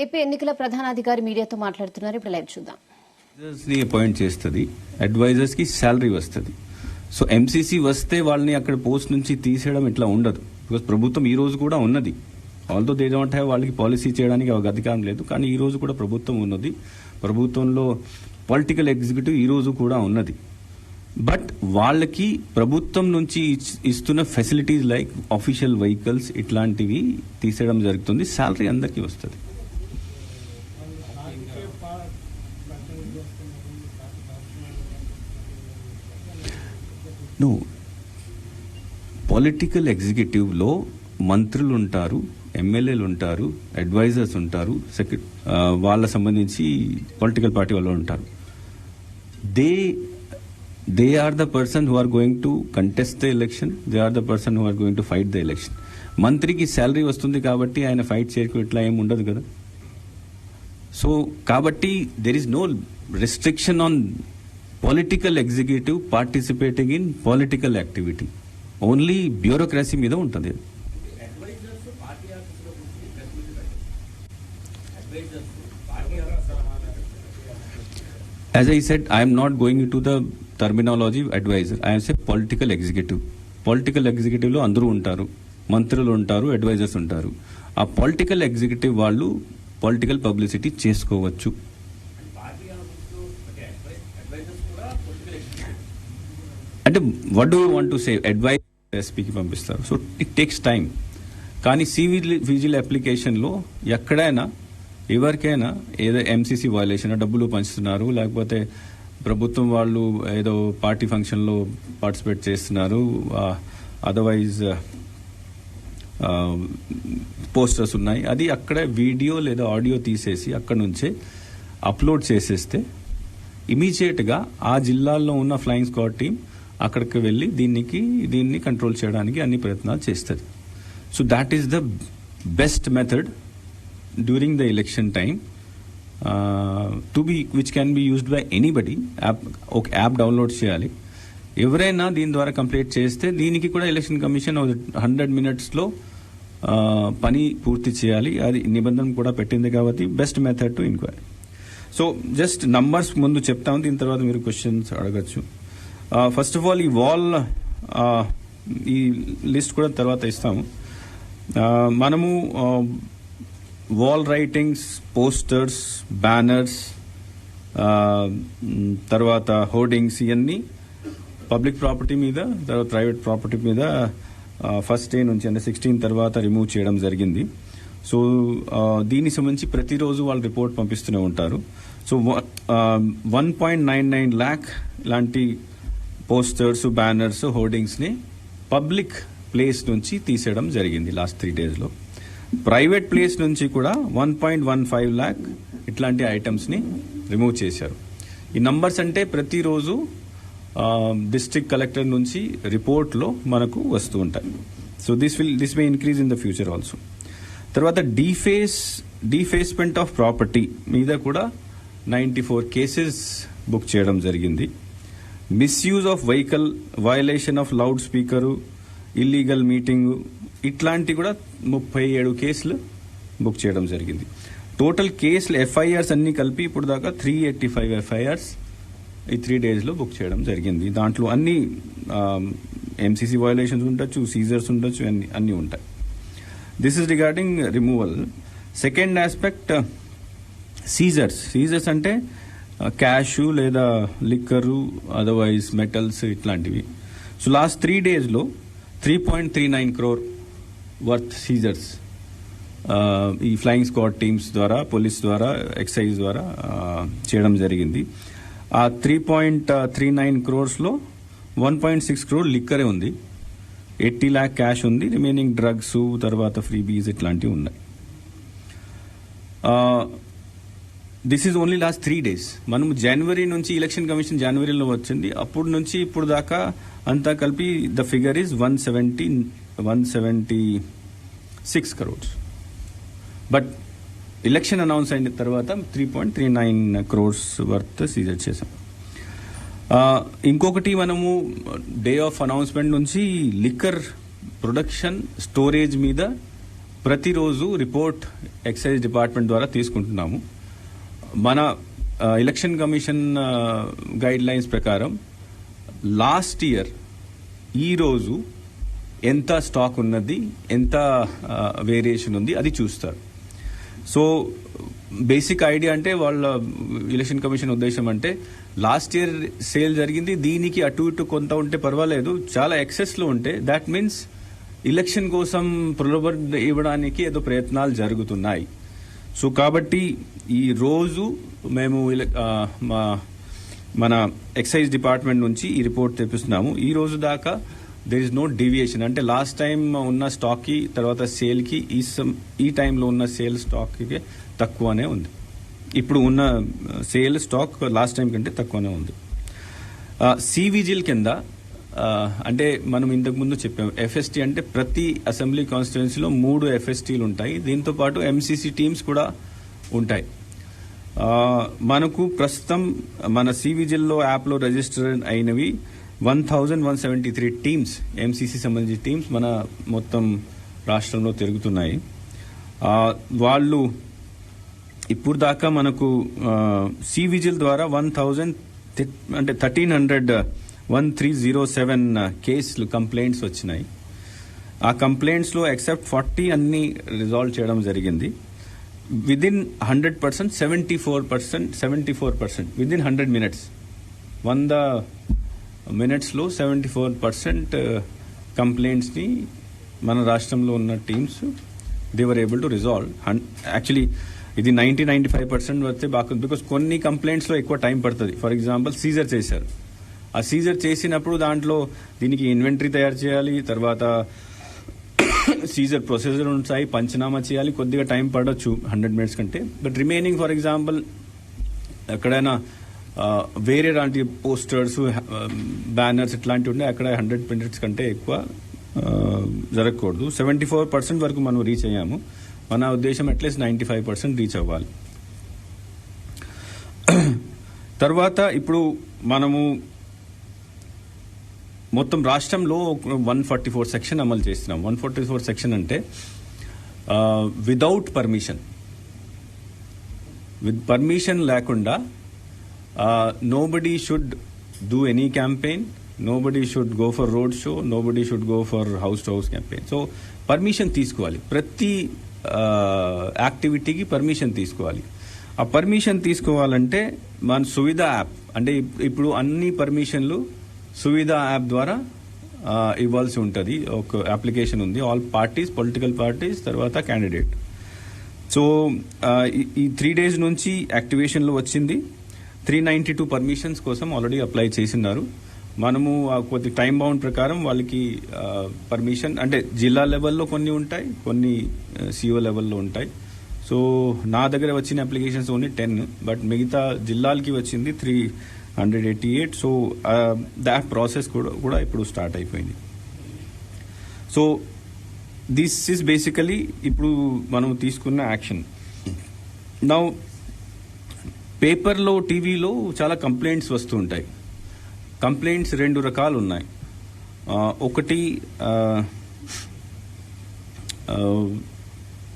AP ఎన్నికల ప్రధానాధికారి మీడియాతో మాట్లాడుతున్నారు. ఇప్పుడు లైవ్ చూద్దాం. అపాయింట్ చేస్తుంది, అడ్వైజర్స్ కి శాలరీ వస్తుంది. సో ఎంసీసీ వస్తే వాళ్ళని అక్కడ పోస్ట్ నుంచి తీసేయడం ఇట్లా ఉండదు. బికాస్ ప్రభుత్వం ఈ రోజు కూడా ఉన్నది. ఆల్దో దే డోంట్ హ్యావ్, వాళ్ళకి పాలసీ చేయడానికి అధికారం లేదు, కానీ ఈ రోజు కూడా ప్రభుత్వం ఉన్నది. ప్రభుత్వంలో పొలిటికల్ ఎగ్జిక్యూటివ్ ఈ రోజు కూడా ఉన్నది. బట్ వాళ్ళకి ప్రభుత్వం నుంచి ఇస్తున్న ఫెసిలిటీస్ లైక్ ఆఫీషియల్ వెహికల్స్ ఇట్లాంటివి తీసేయడం జరుగుతుంది. శాలరీ అందరికీ వస్తుంది. పొలిటికల్ ఎగ్జిక్యూటివ్లో మంత్రులు ఉంటారు, ఎమ్మెల్యేలు ఉంటారు, అడ్వైజర్స్ ఉంటారు, వాళ్ళ సంబంధించి పొలిటికల్ పార్టీ వాళ్ళు ఉంటారు. They are the person who are going to contest the election, they are the person who are going to fight the election. మంత్రికి శాలరీ వస్తుంది కాబట్టి ఆయన ఫైట్ చేయకు ఇట్లా ఏమి ఉండదు కదా. సో కాబట్టి there is no restriction on political executive participating in political activity. Only bureaucracy మీద ఉంటుంది. As I said, I am not going into the terminology advisor. I am say political executive. Political executive లో అందరూ ఉంటారు, మంత్రులు ఉంటారు, advisers ఉంటారు. ఆ political executive వాళ్ళు పొలిటికల్ పబ్లిసిటీ చేసుకోవచ్చు. అంటే what do you want to say, advise ఎస్పీకి పంపిస్తారు. So it takes time. కానీ సివిజిల్ అప్లికేషన్లో ఎక్కడైనా ఎవరికైనా ఏదో ఎంసీసీ వయలేషన్, డబ్బులు పంచుతున్నారు, లేకపోతే ప్రభుత్వం వాళ్ళు ఏదో పార్టీ ఫంక్షన్లో పార్టిసిపేట్ చేస్తున్నారు, అదర్వైజ్ పోస్టర్స్ ఉన్నాయి, అది అక్కడ వీడియో లేదా ఆడియో తీసేసి అక్కడ నుంచే అప్లోడ్ చేసేస్తే ఇమీడియట్గా ఆ జిల్లాల్లో ఉన్న ఫ్లయింగ్ స్క్వాడ్ టీం అక్కడికి వెళ్ళి దీన్ని కంట్రోల్ చేయడానికి అన్ని ప్రయత్నాలు చేస్తుంది. So that is the best method during the election time which can be used by anybody. ఒక యాప్ డౌన్లోడ్ చేయాలి. ఎవరైనా దీని ద్వారా కంప్లీట్ చేస్తే దీనికి కూడా ఎలక్షన్ కమిషన్ 100 minutesలో పని పూర్తి చేయాలి. అది నిబంధన కూడా పెట్టింది కాబట్టి best method to enquiry. So just numbers ముందు చెప్తాము, దీని తర్వాత మీరు క్వశ్చన్స్ అడగచ్చు. ఫస్ట్ ఆఫ్ ఆల్ ఈ లిస్ట్ కూడా తర్వాత ఇస్తాము. మనము వాల్ రైటింగ్స్, పోస్టర్స్, బ్యానర్స్, తర్వాత హోర్డింగ్స్, ఇవన్నీ పబ్లిక్ ప్రాపర్టీ మీద, తర్వాత ప్రైవేట్ ప్రాపర్టీ మీద ఫస్ట్ డే నుంచి అంటే 16 తర్వాత రిమూవ్ చేయడం జరిగింది. సో దీనికి సంబంధించి ప్రతిరోజు వాళ్ళు రిపోర్ట్ పంపిస్తూనే ఉంటారు. సో 1.99 lakh ఇలాంటి పోస్టర్స్, బ్యానర్స్, హోర్డింగ్స్ని పబ్లిక్ ప్లేస్ నుంచి తీసేయడం జరిగింది లాస్ట్ 3 daysలో. ప్రైవేట్ ప్లేస్ నుంచి కూడా 1.15 lakh ఇట్లాంటి ఐటమ్స్ని రిమూవ్ చేశారు. ఈ నంబర్స్ అంటే ప్రతిరోజు డిస్ట్రిక్ట్ కలెక్టర్ నుంచి రిపోర్ట్లో మనకు వస్తూ ఉంటాయి. So this may increase in the future also. తర్వాత డీఫేస్మెంట్ ఆఫ్ ప్రాపర్టీ మీద కూడా 94 కేసెస్ బుక్ చేయడం జరిగింది. Misuse of vehicle, violation of loud speaker, illegal meeting, ఇట్లాంటి కూడా 37 కేసులు బుక్ చేయడం జరిగింది. టోటల్ కేసులు ఎఫ్ఐఆర్స్ అన్ని కలిపి ఇప్పుడు దాకా 385 ఎఫ్ఐఆర్స్ ఈ 3 daysలో బుక్ చేయడం జరిగింది. దాంట్లో అన్ని ఎంసీసీ వయలేషన్స్ ఉండొచ్చు, సీజర్స్ ఉండొచ్చు, అన్ని ఉంటాయి. This is regarding removal. Second aspect seizures అంటే క్యాష్ లేదా లిక్కరు, అదర్వైజ్ మెటల్స్ ఇట్లాంటివి. సో లాస్ట్ 3 daysలో 3.39 crore వర్త్ సీజర్స్ ఈ ఫ్లయింగ్ స్క్వాడ్ టీమ్స్ ద్వారా, పోలీస్ ద్వారా, ఎక్సైజ్ ద్వారా చేయడం జరిగింది. ఆ 3.39 crores లో 1.6 crore లిక్కరే ఉంది, 80 lakh క్యాష్ ఉంది, రిమైనింగ్ డ్రగ్స్, తర్వాత ఫ్రీబీస్ ఇట్లాంటివి ఉన్నాయి. This is only last 3 days. మనం జనవరి నుంచి, ఎలక్షన్ కమిషన్ జనవరిలో వచ్చింది, అప్పుడు నుంచి ఇప్పుడు దాకా అంతా కలిపి the figure is 176 crores. But election announce అయిన తర్వాత 3.39 crores వర్త్ సీజర్ చేశాం. ఇంకొకటి, మనము డే ఆఫ్ అనౌన్స్మెంట్ నుంచి లిక్కర్ ప్రొడక్షన్, స్టోరేజ్ మీద ప్రతిరోజు రిపోర్ట్ ఎక్సైజ్ డిపార్ట్మెంట్ ద్వారా తీసుకుంటున్నాము. మన ఎలక్షన్ కమిషన్ గైడ్ లైన్స్ ప్రకారం లాస్ట్ ఇయర్ ఈ రోజు ఎంత స్టాక్ ఉన్నది, ఎంత వేరియేషన్ ఉంది అది చూస్తారు. సో బేసిక్ ఐడియా అంటే వాళ్ళ ఎలక్షన్ కమిషన్ ఉద్దేశం అంటే లాస్ట్ ఇయర్ సేల్ జరిగింది, దీనికి అటు ఇటు కొంత ఉంటే పర్వాలేదు, చాలా ఎక్సెస్ లో ఉంటే దాట్ మీన్స్ ఎలక్షన్ కోసం ప్రలోభన ఇవ్వడానికి ఏదో ప్రయత్నాలు జరుగుతున్నాయి. సో కాబట్టి ఈ రోజు మేము మన ఎక్సైజ్ డిపార్ట్మెంట్ నుంచి ఈ రిపోర్ట్ తెప్పిస్తున్నాము. ఈ రోజు దాకా దేర్ ఇస్ నో డీవియేషన్. అంటే లాస్ట్ టైం ఉన్న స్టాక్ కి తర్వాత సేల్ కి ఈ టైంలో ఉన్న సేల్ స్టాక్ కి తక్కువనే ఉంది. ఇప్పుడు ఉన్న సేల్ స్టాక్ లాస్ట్ టైం కంటే తక్కువనే ఉంది. సివిజిల్ కింద అంటే మనం ఇంతకు ముందు చెప్పాం, ఎఫ్ఎస్టీ అంటే ప్రతి అసెంబ్లీ కాన్స్టిట్యుయెన్సీలో 3 ఎఫ్ఎస్టీలు ఉంటాయి. దీంతో పాటు ఎంసీసీ టీమ్స్ కూడా ఉంటాయి. మనకు ప్రస్తుతం మన సివిజిల్లో యాప్లో రిజిస్టర్ అయినవి 1173 టీమ్స్, ఎంసీసీ సంబంధించిన టీమ్స్ మన మొత్తం రాష్ట్రంలో తిరుగుతున్నాయి. వాళ్ళు ఇప్పుడు దాకా మనకు సివిజిల్ ద్వారా 1307 కేసులు కంప్లైంట్స్ వచ్చినాయి. ఆ కంప్లైంట్స్ లో ఎక్సెప్ట్ 40 అన్ని రిజాల్వ్ చేయడం జరిగింది. విదిన్ 100%, 74% విదిన్ 100 మినిట్స్, 100 మినిట్స్ లో 74% కంప్లైంట్స్ ని మన రాష్ట్రంలో ఉన్న teams they were able to resolve. Actually ఇది 95% వస్తే బాగుంది, బికాస్ కొన్ని కంప్లైంట్స్ లో ఎక్కువ టైం పడుతుంది. ఫర్ ఎగ్జాంపుల్ సీజర్ చేశారు, ఆ సీజర్ చేసినప్పుడు దాంట్లో దీనికి ఇన్వెంటరీ తయారు చేయాలి, తర్వాత సీజర్ ప్రొసీజర్ ఉంటాయి, పంచనామా చేయాలి, కొద్దిగా టైం పడవచ్చు 100 మినిట్స్ కంటే. బట్ రిమైనింగ్ ఫర్ ఎగ్జాంపుల్ ఎక్కడైనా వేరే లాంటి పోస్టర్స్, బ్యానర్స్ ఇట్లాంటివి ఉంటే అక్కడ 100 మినిట్స్ కంటే ఎక్కువ జరగకూడదు. 74% వరకు మనం రీచ్ అయ్యాము. మన ఉద్దేశం అట్లీస్ట్ 95% రీచ్ అవ్వాలి. తర్వాత ఇప్పుడు మనము మొత్తం రాష్ట్రంలో 144 సెక్షన్ అమలు చేస్తున్నాం. 144 సెక్షన్ అంటే వితౌట్ పర్మిషన్, విత్ పర్మిషన్ లేకుండా nobody should do any campaign, nobody should go for road show, nobody should go for house to house campaign. So permission తీసుకోవాలి, ప్రతి యాక్టివిటీకి పర్మిషన్ తీసుకోవాలి. ఆ పర్మిషన్ తీసుకోవాలంటే మన సువిధ యాప్, అంటే ఇప్పుడు అన్ని పర్మిషన్లు సువిధ యాప్ ద్వారా ఇవ్వాల్సి ఉంటుంది. ఒక అప్లికేషన్ ఉంది, ఆల్ పార్టీస్, పొలిటికల్ పార్టీస్, తర్వాత క్యాండిడేట్. సో ఈ 3 days నుంచి యాక్టివేషన్ లో వచ్చింది. 392 పర్మిషన్స్ కోసం ఆల్రెడీ అప్లై చేసినారు. మనము కొద్ది టైం బౌండ్ ప్రకారం వాళ్ళకి పర్మిషన్, అంటే జిల్లా లెవెల్లో కొన్ని ఉంటాయి, కొన్ని సిఓ లెవెల్లో ఉంటాయి. సో నా దగ్గర వచ్చిన అప్లికేషన్స్ ఓన్లీ 10, బట్ మిగతా జిల్లాలకి వచ్చింది 388. సో దాట్ ప్రాసెస్ కూడా ఇప్పుడు స్టార్ట్ అయిపోయింది. సో దిస్ ఈస్ బేసికలీ ఇప్పుడు మనం తీసుకున్న యాక్షన్. నౌ పేపర్లో, టీవీలో చాలా కంప్లైంట్స్ వస్తూ ఉంటాయి. కంప్లైంట్స్ 2 రకాలు ఉన్నాయి. ఒకటి